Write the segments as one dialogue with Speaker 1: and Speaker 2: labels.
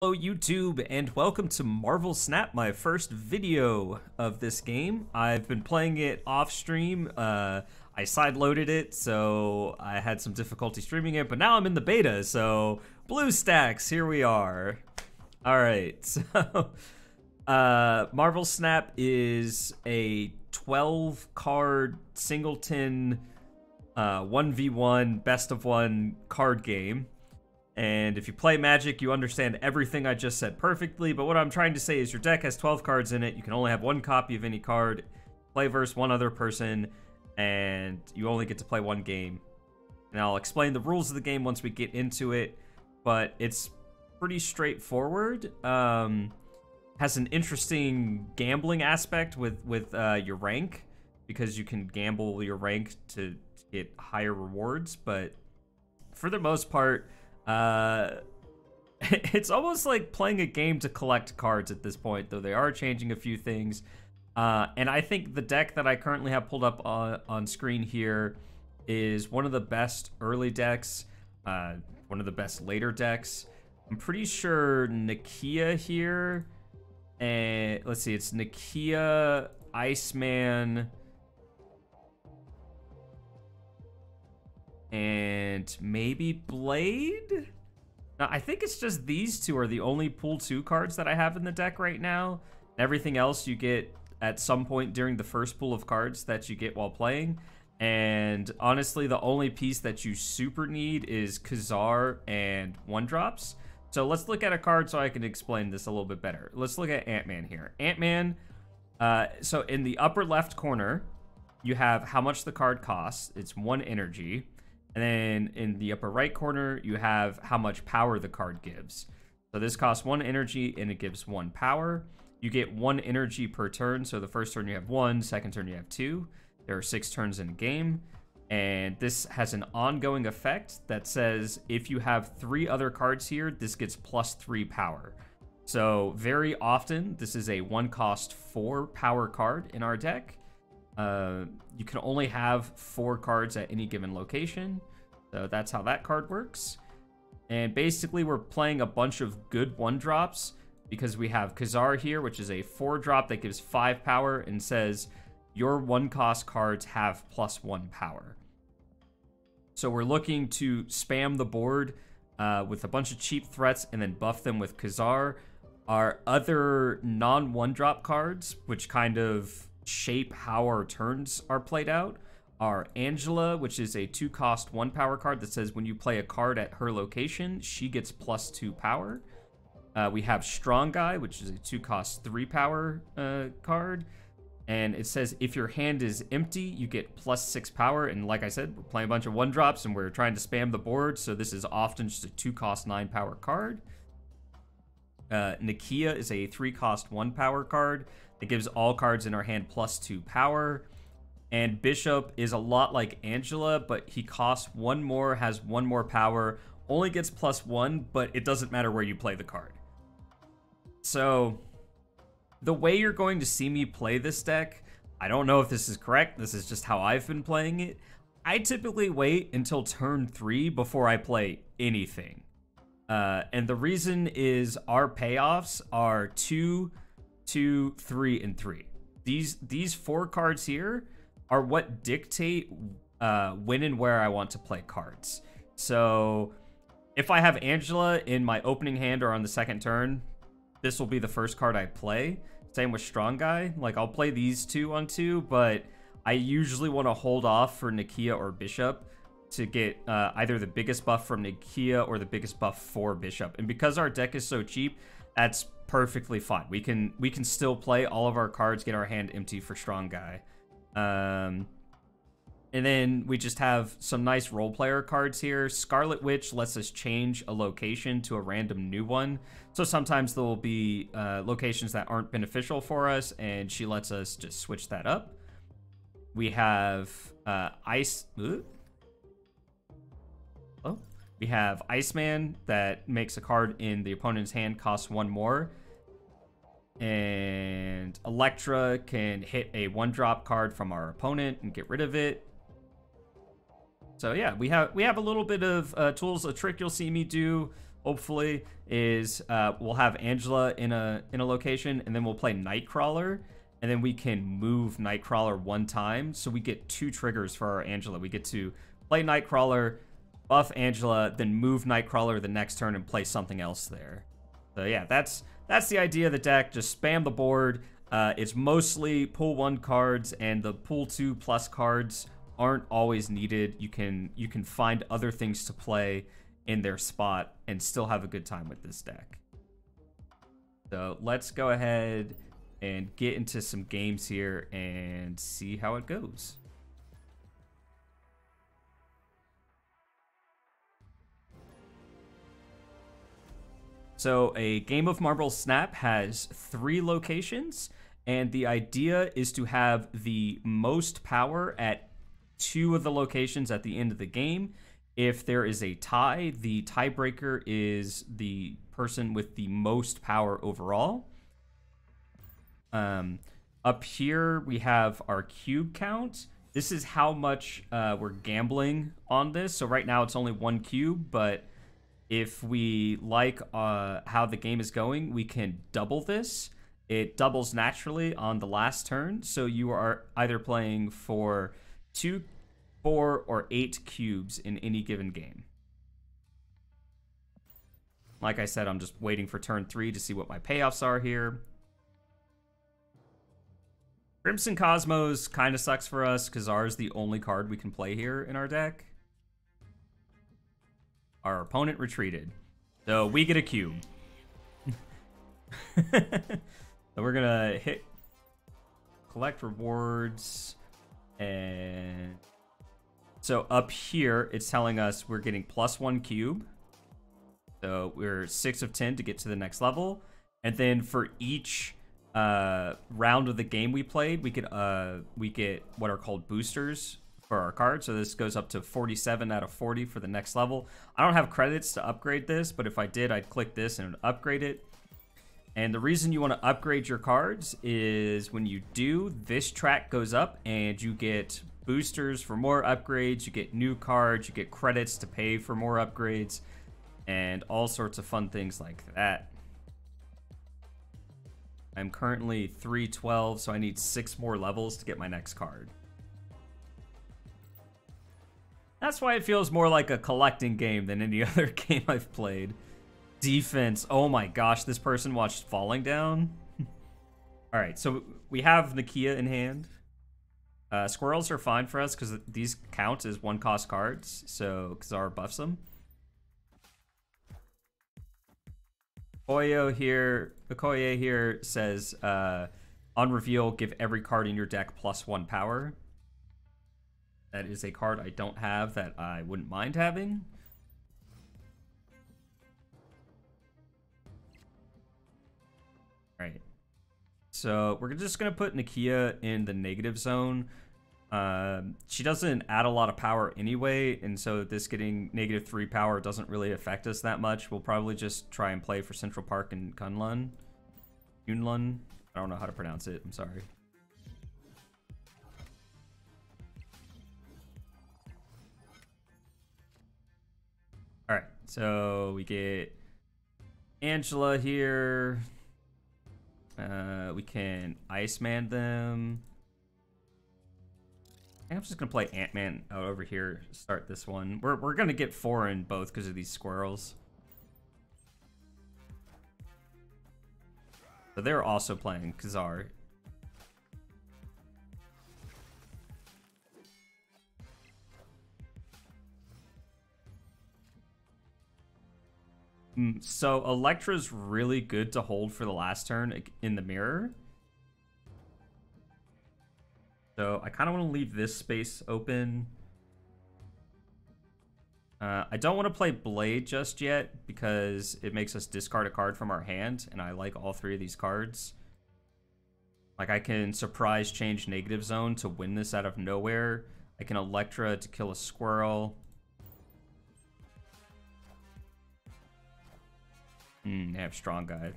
Speaker 1: Hello YouTube and welcome to Marvel Snap, my first video of this game. I've been playing it off stream. I sideloaded it, so I had some difficulty streaming it, but now I'm in the beta, so BlueStacks, here we are. Alright, so Marvel Snap is a 12 card singleton 1v1 best of one card game. And if you play Magic, you understand everything I just said perfectly. But what I'm trying to say is your deck has 12 cards in it. You can only have one copy of any card. Play versus one other person. And you only get to play one game. And I'll explain the rules of the game once we get into it. But it's pretty straightforward. Has an interesting gambling aspect with your rank. Because you can gamble your rank to get higher rewards. But for the most part... it's almost like playing a game to collect cards at this point, though they are changing a few things. And I think the deck that I currently have pulled up on screen here is one of the best early decks, one of the best later decks. I'm pretty sure Nakia here, and let's see, it's Nakia, Iceman, and maybe Blade? Now, I think it's just these two are the only pool 2 cards that I have in the deck right now. Everything else you get at some point during the first pool of cards that you get while playing. And honestly, the only piece that you super need is Ka-Zar and 1-drops. So let's look at a card so I can explain this a little bit better. Let's look at Ant-Man here. Ant-Man, so in the upper left corner, you have how much the card costs. It's 1 energy. And then in the upper right corner, you have how much power the card gives. So this costs 1 energy and it gives 1 power. You get 1 energy per turn. So the first turn you have 1, second turn you have 2. There are 6 turns in a game. And this has an ongoing effect that says if you have 3 other cards here, this gets +3 power. So very often, this is a 1-cost 4 power card in our deck. You can only have 4 cards at any given location. So that's how that card works. And basically we're playing a bunch of good 1-drops because we have Ka-Zar here, which is a 4-drop that gives 5 power and says your 1-cost cards have +1 power. So we're looking to spam the board with a bunch of cheap threats and then buff them with Ka-Zar. Our other non-1-drop cards, which kind of shape how our turns are played out, are Angela, which is a 2-cost 1 power card that says when you play a card at her location, she gets +2 power. We have Strong Guy, which is a 2-cost 3 power card, and it says if your hand is empty, you get +6 power. And like I said, we're playing a bunch of 1-drops and we're trying to spam the board, so this is often just a 2-cost 9 power card. Nakia is a 3-cost 1 power card. It gives all cards in our hand +2 power. And Bishop is a lot like Angela, but he costs 1 more, has 1 more power, only gets +1, but it doesn't matter where you play the card. So, the way you're going to see me play this deck, I don't know if this is correct, this is just how I've been playing it. I typically wait until turn 3 before I play anything. And the reason is our payoffs are 2, 2, 3, and 3. These 4 cards here are what dictate when and where I want to play cards. So if I have Angela in my opening hand or on the second turn, this will be the first card I play. Same with Strong Guy. Like, I'll play these 2 on 2, but I usually want to hold off for Nakia or Bishop to get either the biggest buff from Nakia or the biggest buff for Bishop. And because our deck is so cheap, that's perfectly fine. We can still play all of our cards, get our hand empty for Strong Guy. And then we just have some nice role player cards here. Scarlet Witch lets us change a location to a random new one. So sometimes there will be locations that aren't beneficial for us, and she lets us just switch that up. We have we have Iceman that makes a card in the opponent's hand cost 1 more. And Elektra can hit a 1-drop card from our opponent and get rid of it. So yeah, we have a little bit of tools. A trick you'll see me do hopefully, is we'll have Angela in a location, and then we'll play Nightcrawler, and then we can move Nightcrawler one time, so we get 2 triggers for our Angela. We get to play Nightcrawler, buff Angela, then move Nightcrawler the next turn and play something else there. So yeah, that's the idea of the deck. Just spam the board. It's mostly pull 1 cards, and the pull 2 plus cards aren't always needed. You can find other things to play in their spot and still have a good time with this deck. So let's go ahead and get into some games here and see how it goes. So a game of Marble Snap has 3 locations, and the idea is to have the most power at 2 of the locations at the end of the game. If there is a tie, the tiebreaker is the person with the most power overall. Up here, we have our cube count. This is how much we're gambling on this. So right now, it's only 1 cube, but if we like how the game is going, we can double this. It doubles naturally on the last turn, so you are either playing for 2, 4, or 8 cubes in any given game. Like I said, I'm just waiting for turn 3 to see what my payoffs are here. Crimson Cosmos kind of sucks for us. Ka-Zar is the only card we can play here in our deck. Our opponent retreated, so we get a cube. So we're gonna hit collect rewards, and so up here it's telling us we're getting +1 cube. So we're 6 of 10 to get to the next level, and then for each round of the game we played, we get what are called boosters for our card. So this goes up to 47 out of 40 for the next level. I don't have credits to upgrade this, but if I did, I'd click this and upgrade it. And the reason you want to upgrade your cards is when you do, this track goes up and you get boosters for more upgrades, you get new cards, you get credits to pay for more upgrades, and all sorts of fun things like that. I'm currently 312, so I need 6 more levels to get my next card. That's why it feels more like a collecting game than any other game I've played. Defense. Oh my gosh, this person watched Falling Down. All right, so we have Nakia in hand. Squirrels are fine for us because these count as 1-cost cards, so Ka-Zar buffs them. Okoye here says, on reveal, give every card in your deck +1 power. That is a card I don't have that I wouldn't mind having. Right. So we're just going to put Nakia in the negative zone. She doesn't add a lot of power anyway, and so this getting -3 power doesn't really affect us that much. We'll probably just try and play for Central Park and Yunlin. I don't know how to pronounce it. I'm sorry. All right, so we get Angela here. We can Iceman them. I'm just gonna play Ant-Man out over here. Start this one. We're gonna get 4 in both because of these squirrels. So they're also playing Ka-Zar. So Electra's really good to hold for the last turn in the mirror. So I kind of want to leave this space open. I don't want to play Blade just yet because it makes us discard a card from our hand, and I like all 3 of these cards. Like, I can surprise change negative zone to win this out of nowhere. I can Electra to kill a squirrel. They have strong guy.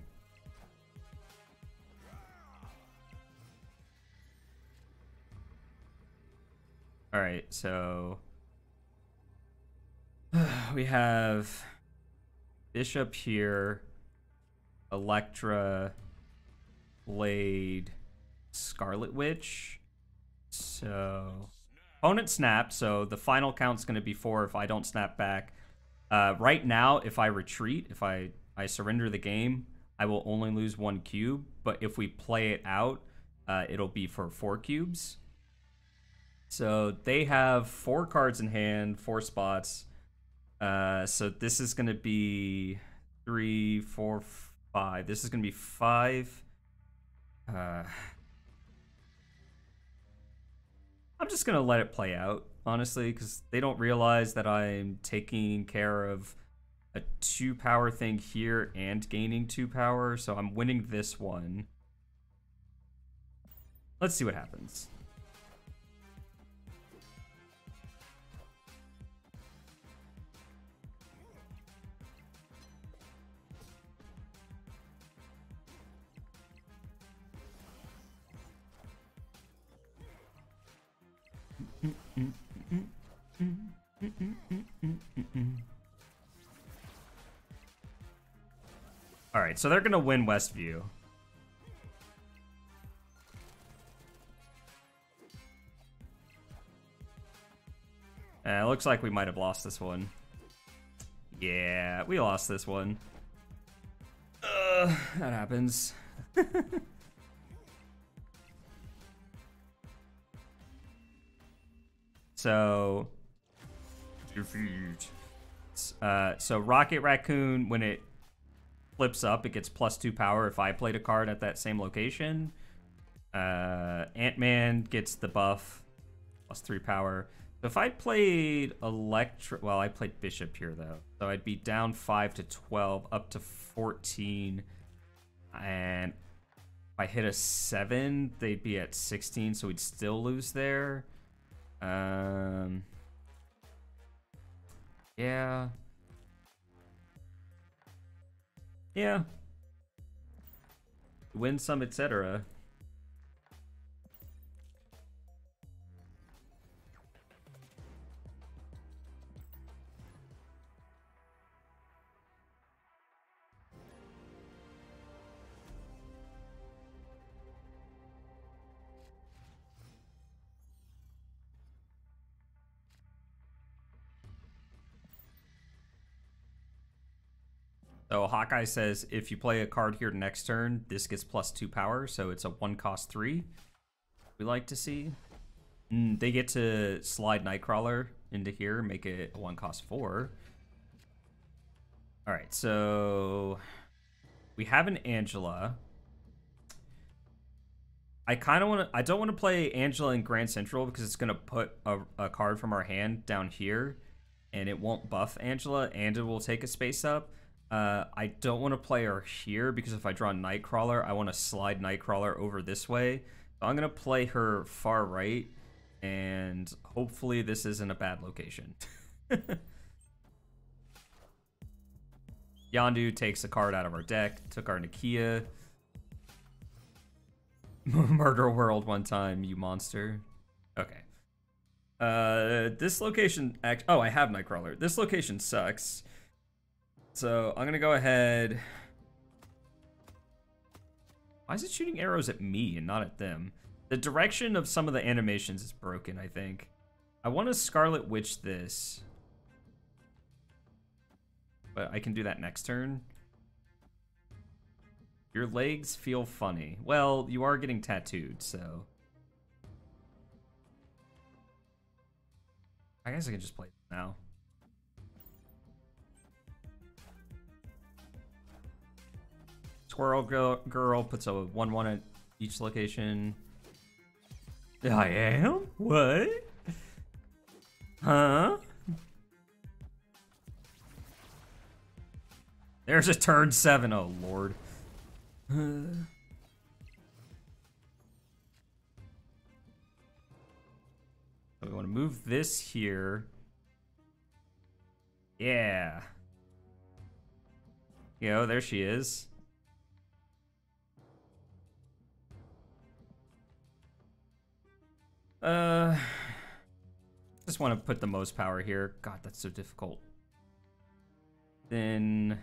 Speaker 1: All right, so we have Bishop here. Electra. Blade. Scarlet Witch. So opponent snapped, so the final count's going to be 4 if I don't snap back. Right now, if I retreat, if I surrender the game, I will only lose 1 cube. But if we play it out, it'll be for 4 cubes. So they have 4 cards in hand, 4 spots. So this is going to be 3, 4, 5. This is going to be 5. I'm just going to let it play out, honestly, because they don't realize that I'm taking care of a 2 power thing here and gaining 2 power, so I'm winning this one. Let's see what happens. All right, so they're gonna win Westview. It looks like we might have lost this one. Yeah, we lost this one. That happens. So, so Rocket Raccoon, when it flips up, it gets +2 power if I played a card at that same location. Ant-Man gets the buff, +3 power. So if I played Electra, well, I played Bishop here though, so I'd be down 5 to 12, up to 14, and if I hit a 7, they'd be at 16, so we'd still lose there. Yeah. Yeah. Win some, etc. So Hawkeye says if you play a card here next turn, this gets +2 power, so it's a 1 cost 3. We like to see. They get to slide Nightcrawler into here, make it a 1 cost 4. All right, so we have an Angela. I kind of want to. I don't want to play Angela in Grand Central because it's gonna put a card from our hand down here, and it won't buff Angela, and it will take a space up. I don't want to play her here because if I draw Nightcrawler, I want to slide Nightcrawler over this way. So I'm going to play her far right, and hopefully this isn't a bad location. Yondu takes a card out of our deck, took our Nakia. Murder World one time, you monster. Okay. This location... Oh, I have Nightcrawler. This location sucks. So I'm gonna go ahead. Why is it shooting arrows at me and not at them? The direction of some of the animations is broken, I think. I want to Scarlet Witch this. But I can do that next turn. Your legs feel funny. Well, you are getting tattooed, so. I guess I can just play it now. Squirrel girl puts a 1/1 at each location. I am? What? Huh? There's a turn 7. Oh, Lord. So we want to move this here. Yeah. Yo, there she is. Just want to put the most power here. God, that's so difficult. Then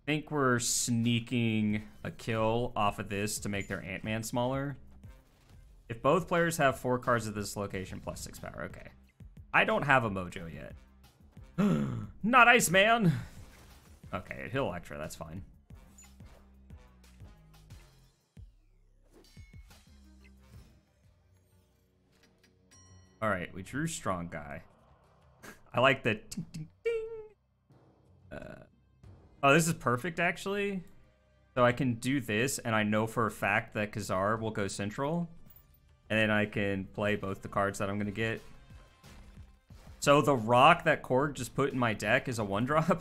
Speaker 1: think we're sneaking a kill off of this to make their Ant-Man smaller. If both players have 4 cards at this location plus 6 power, okay. I don't have a Mojo yet. Not Iceman! Okay, he'll Electra, that's fine. Alright, we drew Strong Guy. I like the ding, ding, ding. Oh, this is perfect, actually. So I can do this, and I know for a fact that Ka-Zar will go central. And then I can play both the cards that I'm going to get. So the rock that Korg just put in my deck is a 1-drop.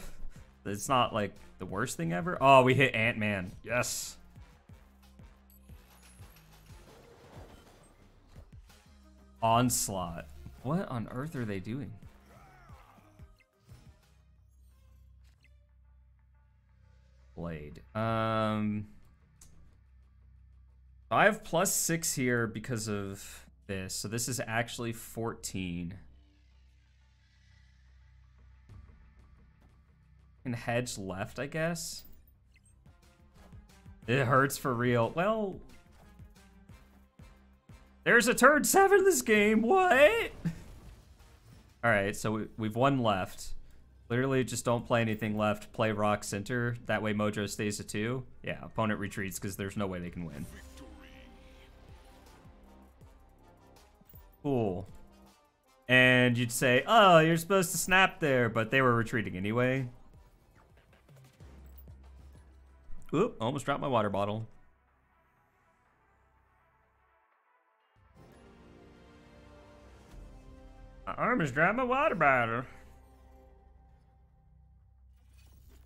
Speaker 1: It's not, like, the worst thing ever. Oh, we hit Ant-Man. Yes. Onslaught. What on earth are they doing? Blade. I have +6 here because of this. So this is actually 14. And hedge left, I guess. It hurts for real. Well, there's a turn 7 this game. What? All right, so we've won left. Literally just don't play anything left. Play rock center. That way Mojo stays at 2. Yeah, opponent retreats because there's no way they can win. Cool. And you'd say, oh, you're supposed to snap there, but they were retreating anyway. Oop, almost dropped my water bottle. I almost dropped my water bottle.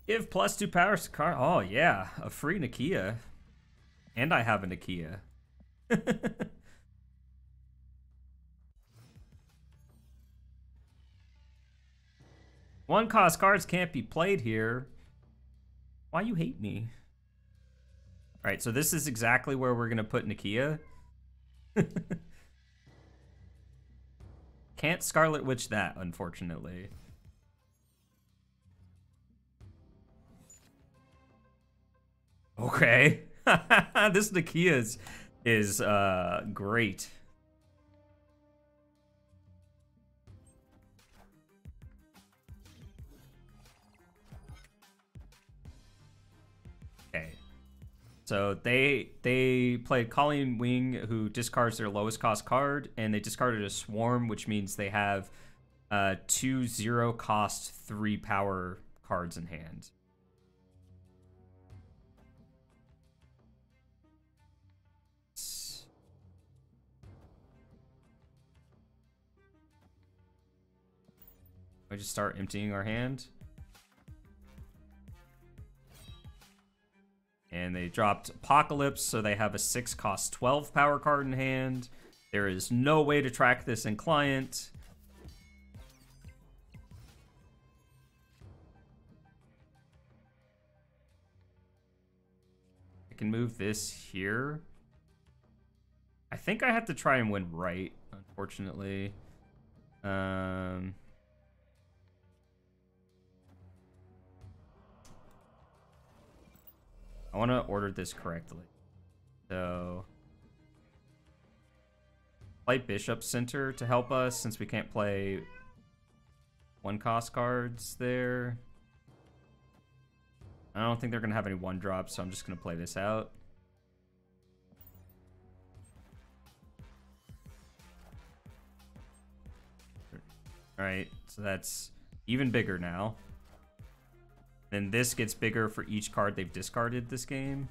Speaker 1: Give +2 powers to card. Oh, yeah. A free Nakia. And I have a Nakia. 1-cost cards can't be played here. Why you hate me? All right, so this is exactly where we're going to put Nakia. Can't Scarlet Witch that, unfortunately. Okay. This Nakia is great. Okay. So they played Colleen Wing, who discards their lowest cost card, and they discarded a Swarm, which means they have 2 0-cost 3 power cards in hand. We just start emptying our hand. And they dropped Apocalypse, so they have a 6-cost 12 power card in hand. There is no way to track this in client. I can move this here. I think I have to try and win right, unfortunately. I want to order this correctly. So, play Bishop Center to help us since we can't play 1-cost cards there. I don't think they're going to have any 1-drops, so I'm just going to play this out. Alright, so that's even bigger now. Then this gets bigger for each card they've discarded this game.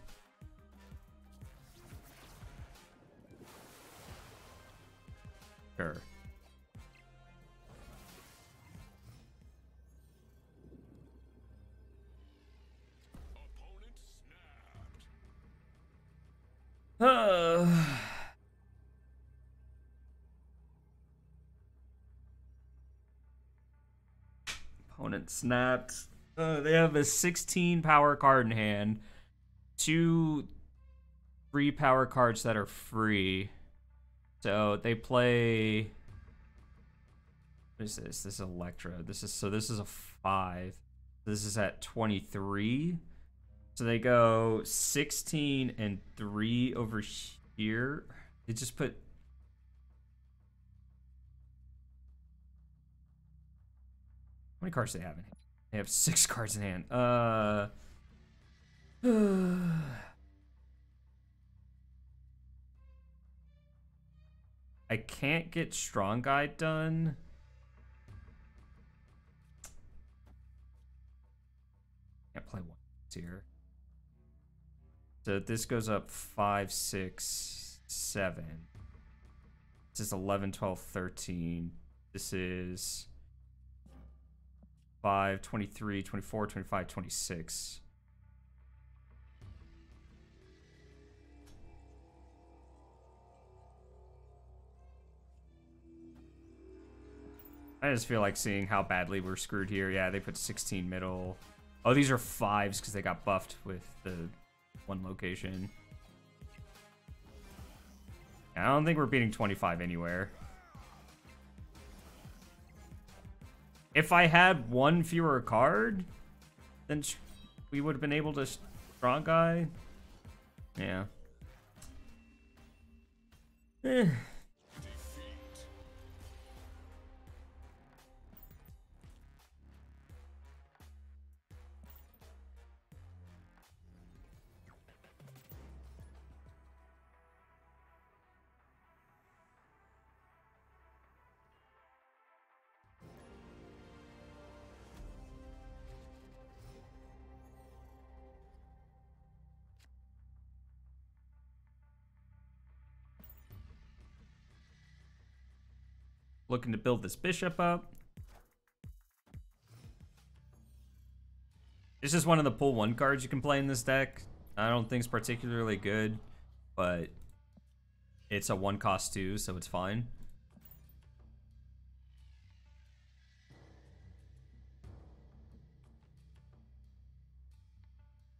Speaker 1: Sure. Opponent snapped. They have a 16 power card in hand. 2 free power cards that are free. So they play. What is this? This is Electra. This is a 5. This is at 23. So they go 16 and 3 over here. They just put... How many cards do they have in hand? They have 6 cards in hand. I can't get Strong Guy done. Can't play one here. So this goes up 5, 6, 7. This is 11, 12, 13. This is 5, 23, 24, 25, 26. I just feel like seeing how badly we're screwed here. Yeah, they put 16 middle. Oh, these are 5s because they got buffed with the one location. I don't think we're beating 25 anywhere. If I had one fewer card, then we would have been able to Strong Guy. Yeah. Eh. Looking to build this bishop up. This is one of the pull 1 cards you can play in this deck. I don't think it's particularly good, but it's a 1 cost 2, so it's fine.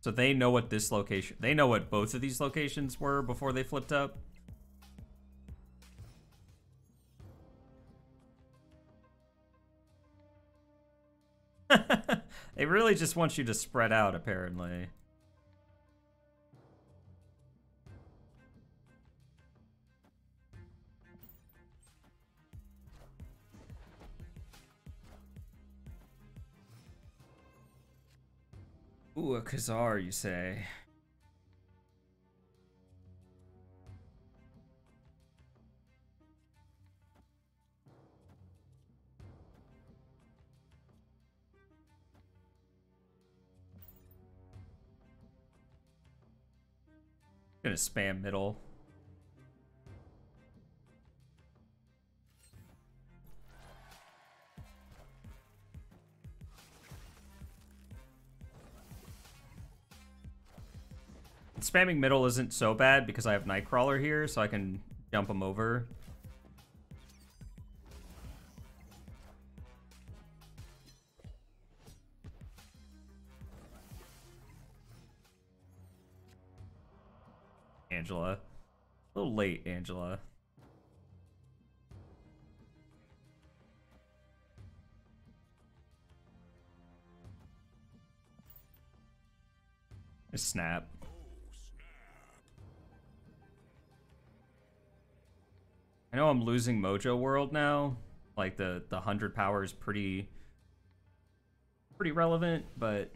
Speaker 1: So they know what this location, they know what both of these locations were before they flipped up. They really just want you to spread out, apparently. Ooh, a Ka-Zar, you say? Gonna spam middle. Spamming middle isn't so bad because I have Nightcrawler here, so I can jump him over. Angela. A little late, Angela. Snap. I know I'm losing Mojo World now. Like the 100 power is pretty relevant, but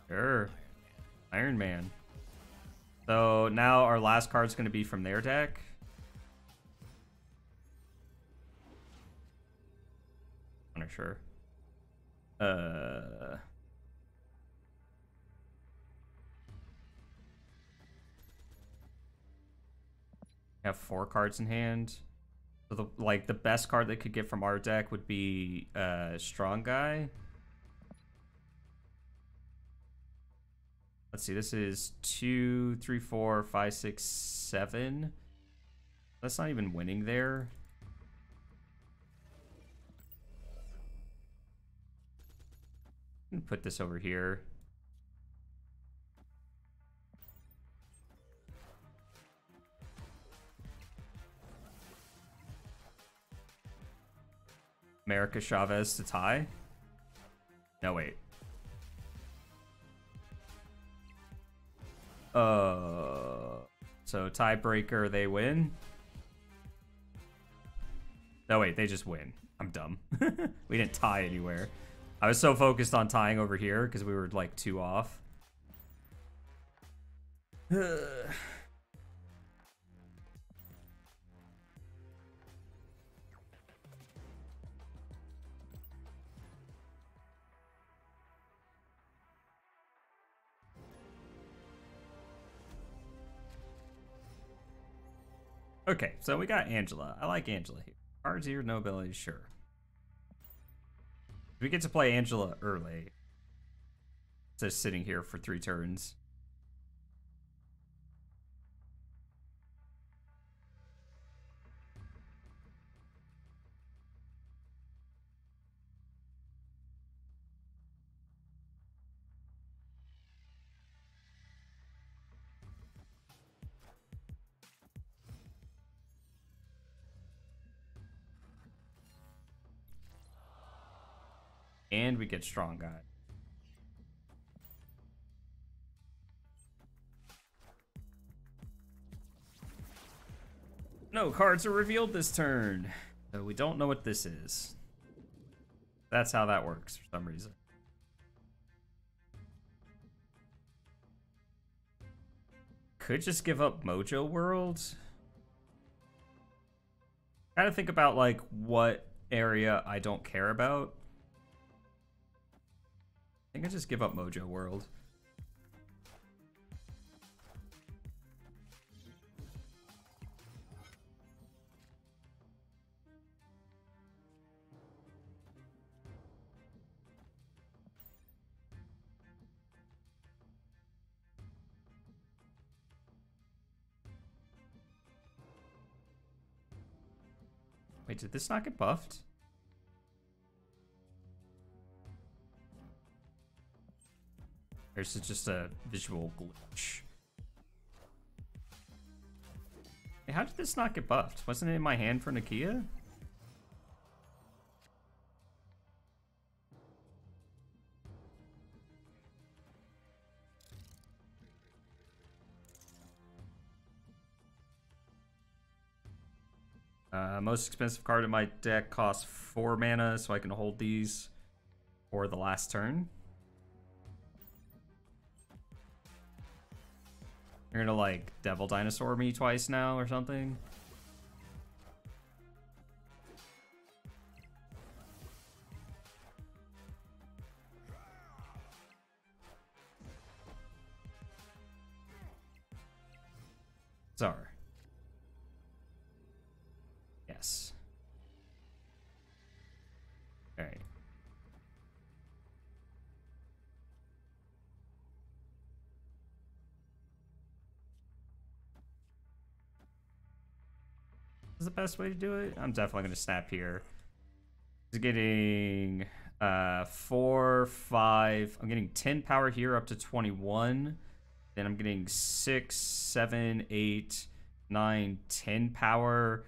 Speaker 1: sure. Iron Man. So now our last card's going to be from their deck. I'm not sure. Have 4 cards in hand. So the best card they could get from our deck would be Strong Guy. Let's see, this is 2, 3, 4, 5, 6, 7. That's not even winning there. Put this over here. America Chavez to tie. No, wait. So tiebreaker, they win. No, wait, they just win. I'm dumb. We didn't tie anywhere. I was so focused on tying over here because we were like 2 off. Okay, so we got Angela. I like Angela here. Cards here, no abilities, sure. We get to play Angela early. Just sitting here for 3 turns. And we get Strong Guy. No cards are revealed this turn. So we don't know what this is. That's how that works for some reason. Could just give up Mojo World. Kind of think about like what area I don't care about. I think I just give up Mojo World. Wait, did this not get buffed? Or is it just a visual glitch? Hey, how did this not get buffed? Wasn't it in my hand for Nakia? Most expensive card in my deck costs 4 mana, so I can hold these for the last turn. You're gonna like Devil Dinosaur me twice now or something? Ka-Zar. Yes. Alright. Is the best way to do it? I'm definitely going to snap here. He's getting 4, 5. I'm getting 10 power here up to 21. Then I'm getting 6, 7, 8, 9, 10 power.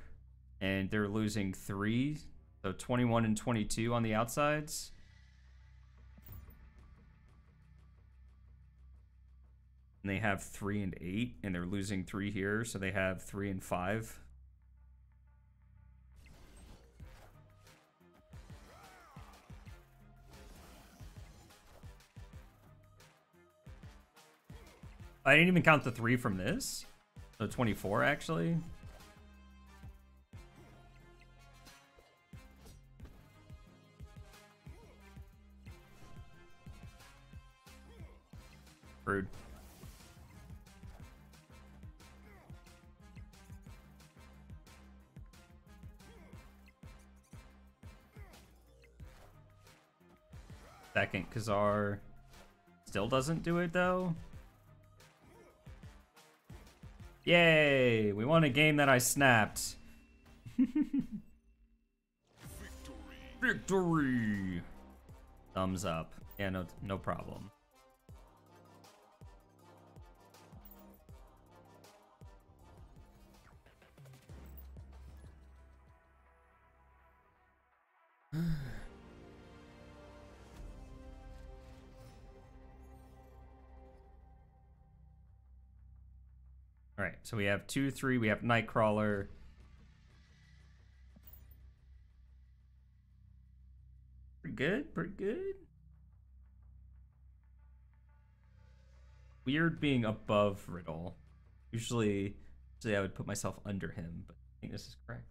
Speaker 1: And they're losing 3. So 21 and 22 on the outsides. And they have 3 and 8. And they're losing 3 here. So they have 3 and 5. I didn't even count the 3 from this. So 24 actually. Rude. Second Ka-Zar still doesn't do it though. Yay! We won a game that I snapped. Victory! Thumbs up. Yeah, no problem. All right, so we have 2, 3. We have Nightcrawler. Pretty good, pretty good. Weird being above Riddle. Usually I would put myself under him, but I think this is correct.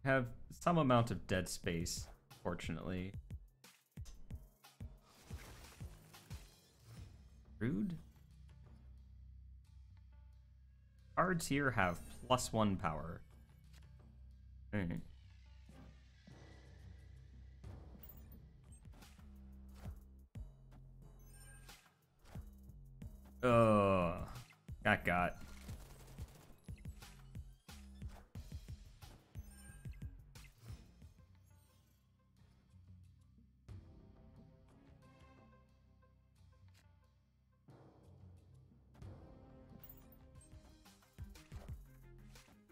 Speaker 1: Have some amount of dead space, fortunately. Rude. Cards here have +1 power. Alright. Got.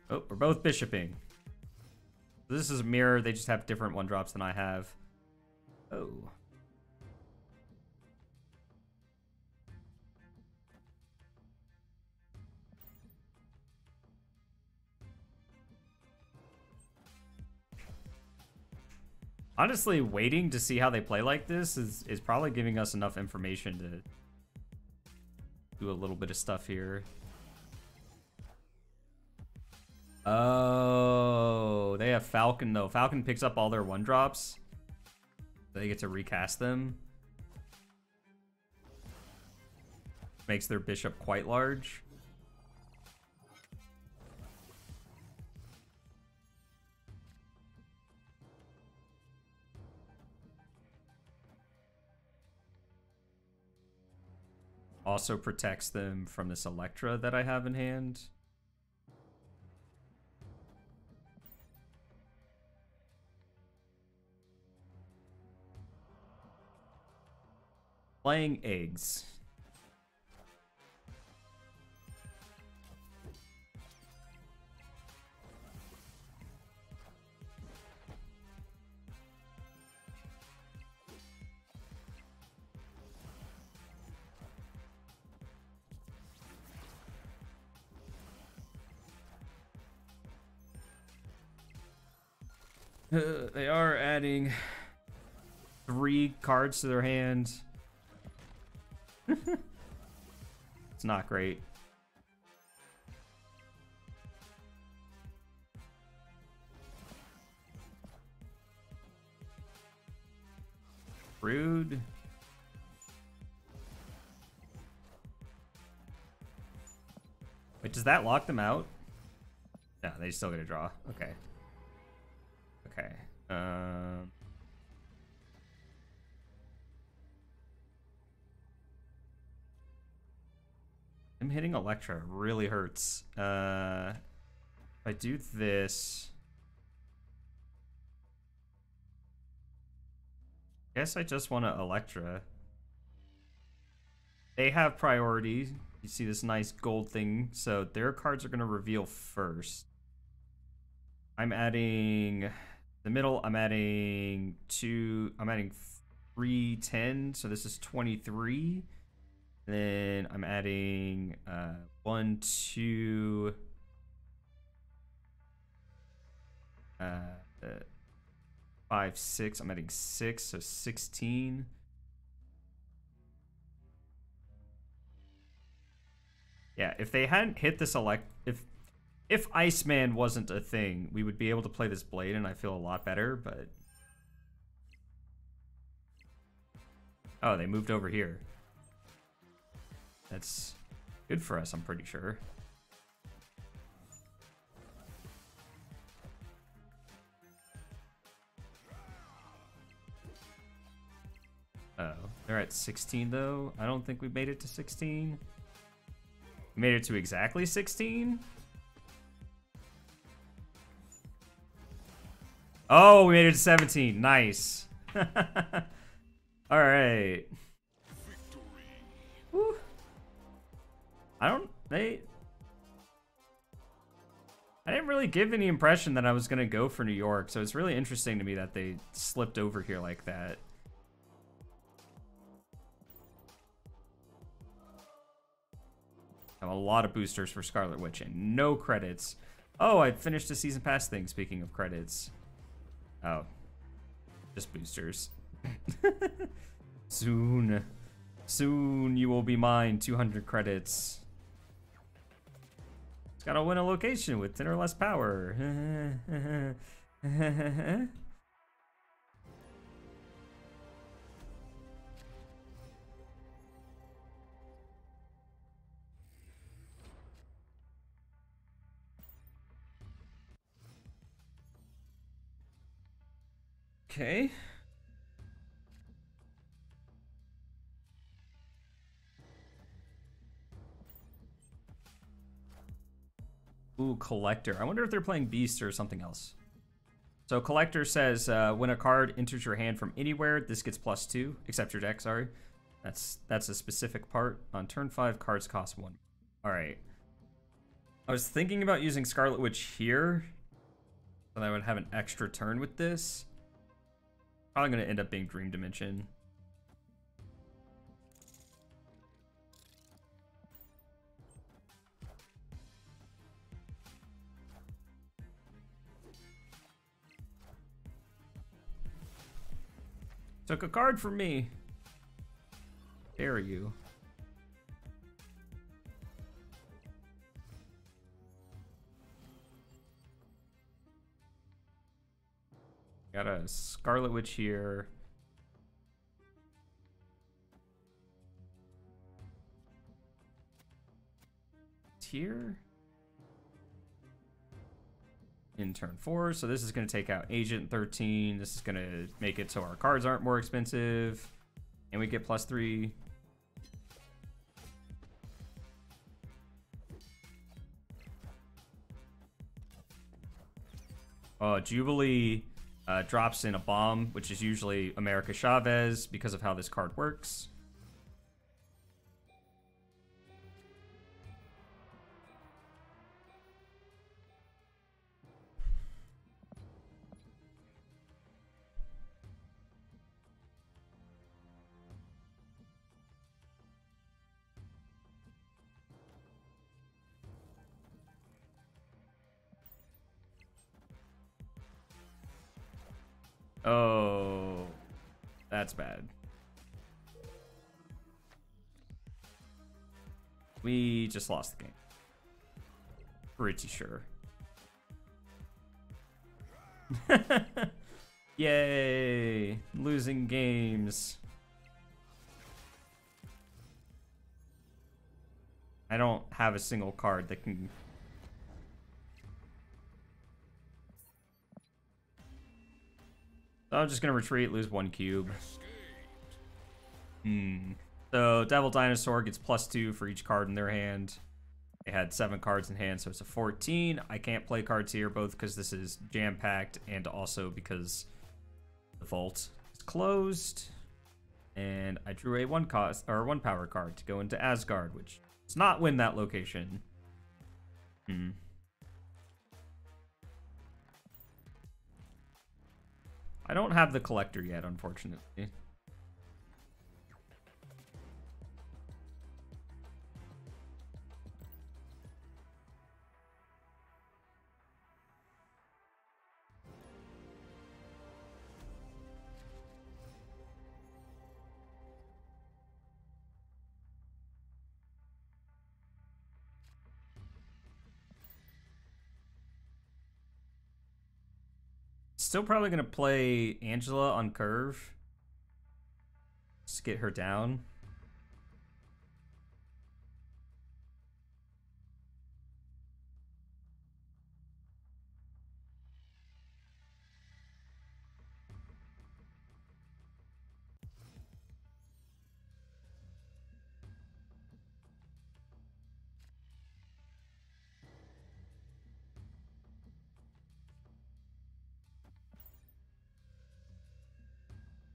Speaker 1: Oh, we're both bishoping. This is a mirror. They just have different 1-drops than I have. Oh. Honestly, waiting to see how they play like this is probably giving us enough information to do a little bit of stuff here. Oh, they have Falcon though. Falcon picks up all their 1-drops. They get to recast them. Makes their bishop quite large. Also protects them from this Electra that I have in hand. Playing eggs. They are adding 3 cards to their hand. It's not great. Rude. Wait, does that lock them out? No, they still get a draw. Okay. Okay. I'm hitting Electra really hurts. If I do this, I guess I just want to Electra. They have priority. You see this nice gold thing, so their cards are going to reveal first. I'm adding the middle. I'm adding 2. I'm adding 3, 10. So this is 23. And then I'm adding 1, 2, 5, 6. I'm adding 6, so 16. Yeah, if they hadn't hit this if Iceman wasn't a thing, we would be able to play this blade, and I feel a lot better, but... Oh, they moved over here. That's good for us, I'm pretty sure. Oh, they're at 16, though. I don't think we made it to 16. We made it to exactly 16? Oh, we made it to 17. Nice. All right. Woo. I didn't really give any impression that I was going to go for New York, so it's really interesting to me that they slipped over here like that. I have a lot of boosters for Scarlet Witch and no credits. Oh, I finished the season pass thing, speaking of credits. Oh, just boosters. Soon. Soon you will be mine, 200 credits. Just gotta win a location with 10 or less power. Okay. Ooh, Collector. I wonder if they're playing Beast or something else. So Collector says, when a card enters your hand from anywhere, this gets +2, except your deck, sorry. That's a specific part. On turn 5, cards cost 1. Alright. I was thinking about using Scarlet Witch here, so that I would have an extra turn with this. Probably going to end up being Dream Dimension. Took a card from me. Dare you. Got a Scarlet Witch here. Here. In turn 4, so this is going to take out Agent 13. This is going to make it so our cards aren't more expensive. And we get +3. Jubilee drops in a bomb, which is usually America Chavez because of how this card works. Oh, that's bad. We just lost the game. Pretty sure. Yay! Losing games. I don't have a single card that can... So I'm just gonna retreat, lose 1 cube. So Devil Dinosaur gets +2 for each card in their hand. They had 7 cards in hand, so it's a 14. I can't play cards here, both because this is jam-packed and also because the vault is closed. And I drew a 1 power card to go into Asgard, which does not win that location. I don't have the Collector yet, unfortunately. Still probably going to play Angela on curve. Just get her down.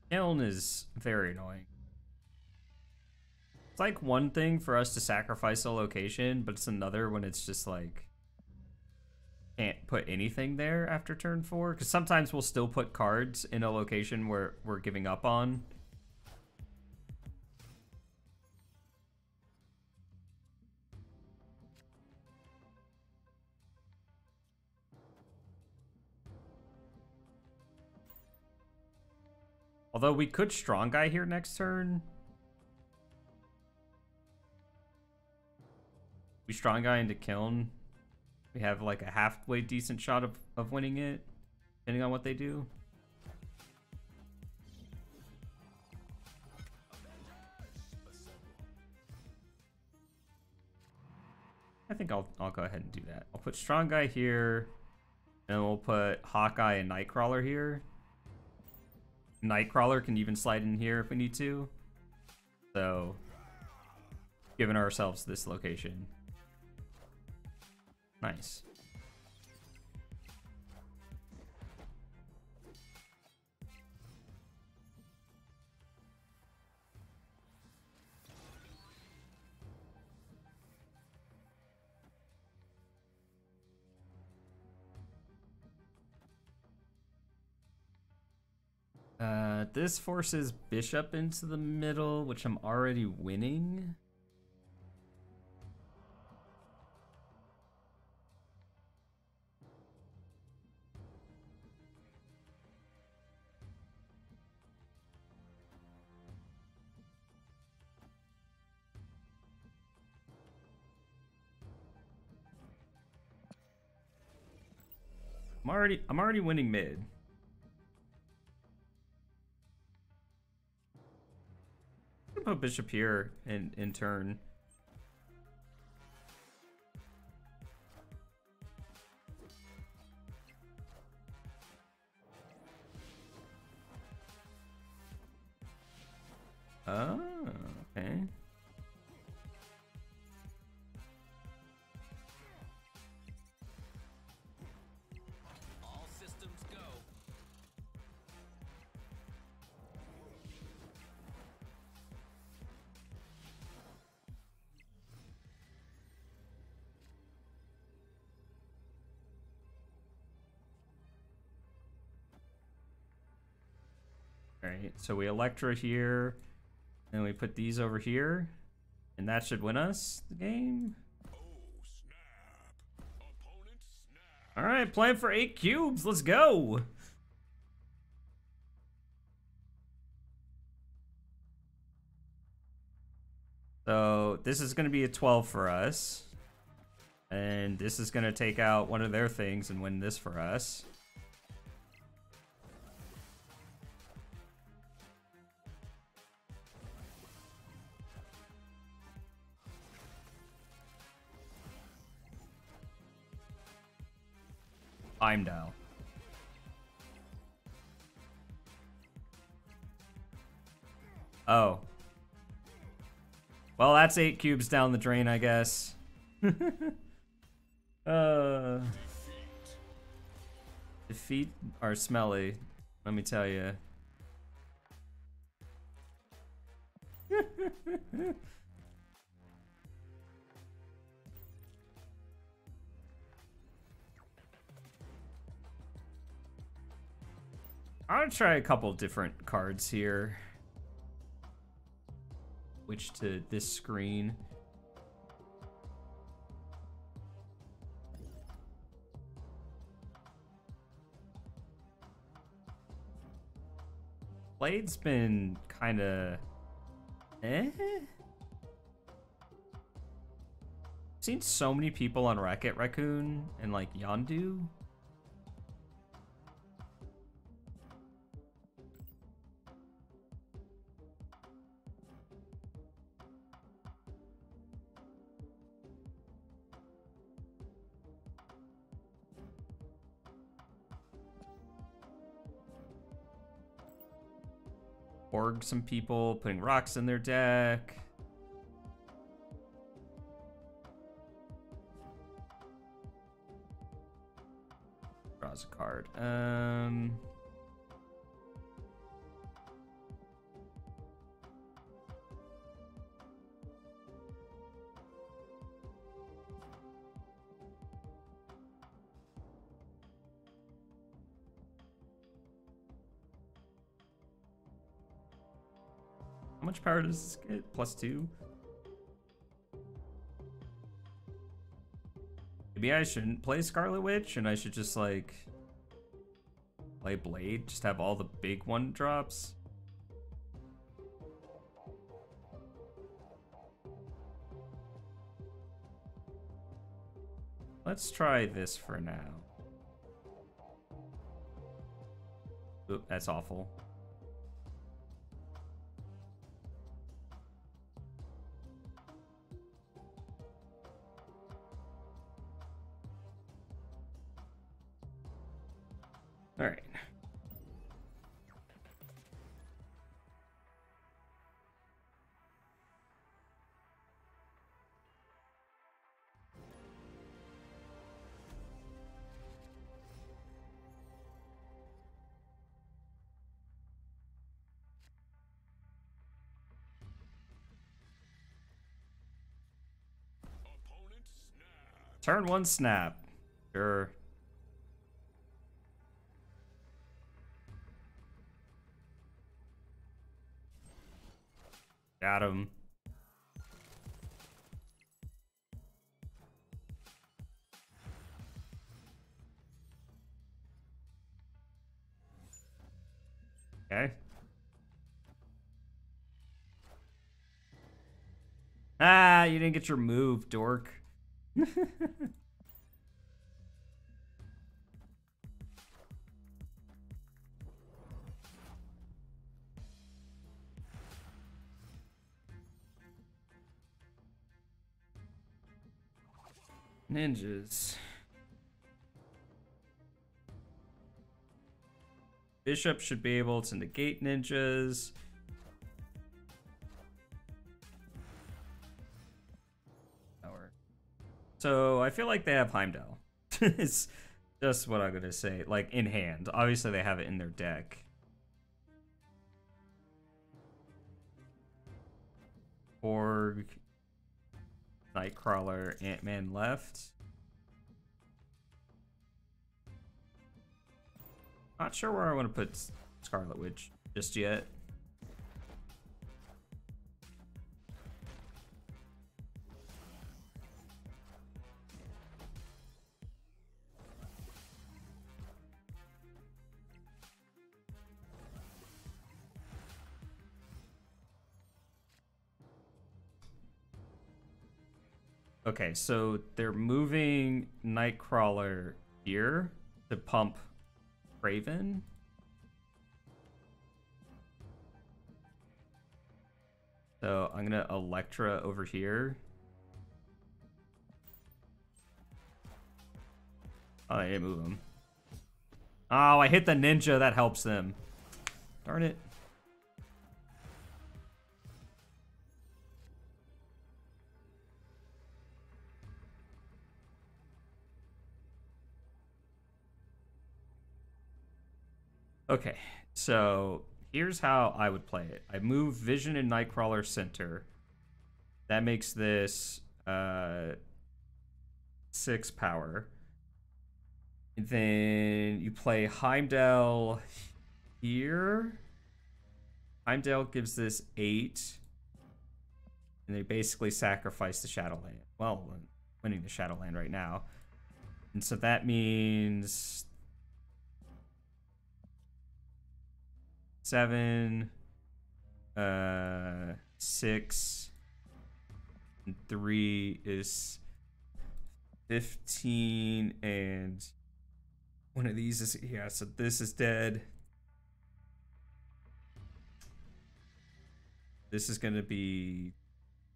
Speaker 1: Kiln is very annoying. It's like one thing for us to sacrifice a location, but it's another when it's just like can't put anything there after turn 4, because sometimes we'll still put cards in a location where we're giving up on. Although we could Strong Guy here next turn. We Strong Guy into Kiln. We have like a halfway decent shot of winning it, depending on what they do. I think I'll go ahead and do that. I'll put Strong Guy here, and we'll put Hawkeye and Nightcrawler here. Nightcrawler can even slide in here if we need to. So, giving ourselves this location. Nice. This forces Bishop into the middle, which I'm already winning. I'm already winning mid. Put Bishop here in turn. Oh, okay.
Speaker 2: All systems go.
Speaker 1: All right, so we Electra here, and we put these over here, and that should win us the game.
Speaker 2: Oh, snap. Opponent snap.
Speaker 1: All right, playing for 8 cubes. Let's go. So this is going to be a 12 for us, and this is going to take out one of their things and win this for us. Heimdall. Oh. Well, that's 8 cubes down the drain, I guess. Defeat are smelly, let me tell you. I'm gonna try a couple different cards here. Switch to this screen. Blade's been kinda seen so many people on Wreck-It Raccoon and like Yondu. Org some people, putting rocks in their deck. Draws a card. much power does this get? +2? Maybe I shouldn't play Scarlet Witch and I should just like play Blade, just have all the big one drops. Let's try this for now. Oop, that's awful. All right.
Speaker 2: Opponent snap.
Speaker 1: Turn 1 snap. Sure. Got him. Okay. Ah, you didn't get your move, dork. Ninjas. Bishop should be able to negate ninjas. So I feel like they have Heimdall. It's just what I'm gonna say. Like in hand. Obviously they have it in their deck. Borg, Nightcrawler, Ant-Man left. Not sure where I want to put Scarlet Witch just yet. Okay, so they're moving Nightcrawler here to pump Craven. So I'm gonna Electra over here. Oh, I didn't move him. Oh, I hit the ninja. That helps them. Darn it. Okay, so here's how I would play it. I move Vision and Nightcrawler center. That makes this 6 power. And then you play Heimdall here. Heimdall gives this 8. And they basically sacrifice the Shadowland. Well, I'm winning the Shadowland right now. And so that means 7, 6, and 3 is 15, and one of these is, yeah, so this is dead. This is gonna be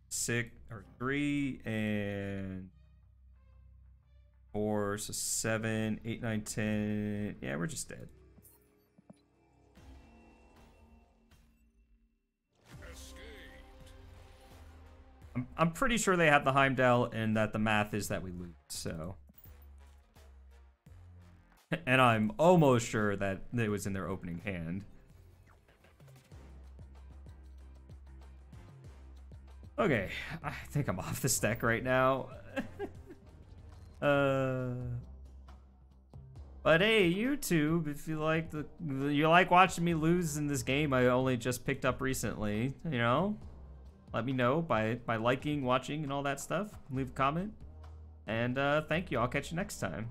Speaker 1: 6 or 3 and 4, so 7, 8, 9, 10. Yeah, we're just dead. I'm pretty sure they have the Heimdall and that the math is that we lose, so. And I'm almost sure that it was in their opening hand. Okay, I think I'm off this deck right now. But hey, YouTube, if you like you like watching me lose in this game I only just picked up recently, you know, let me know by liking, watching, and all that stuff. Leave a comment. And thank you. I'll catch you next time.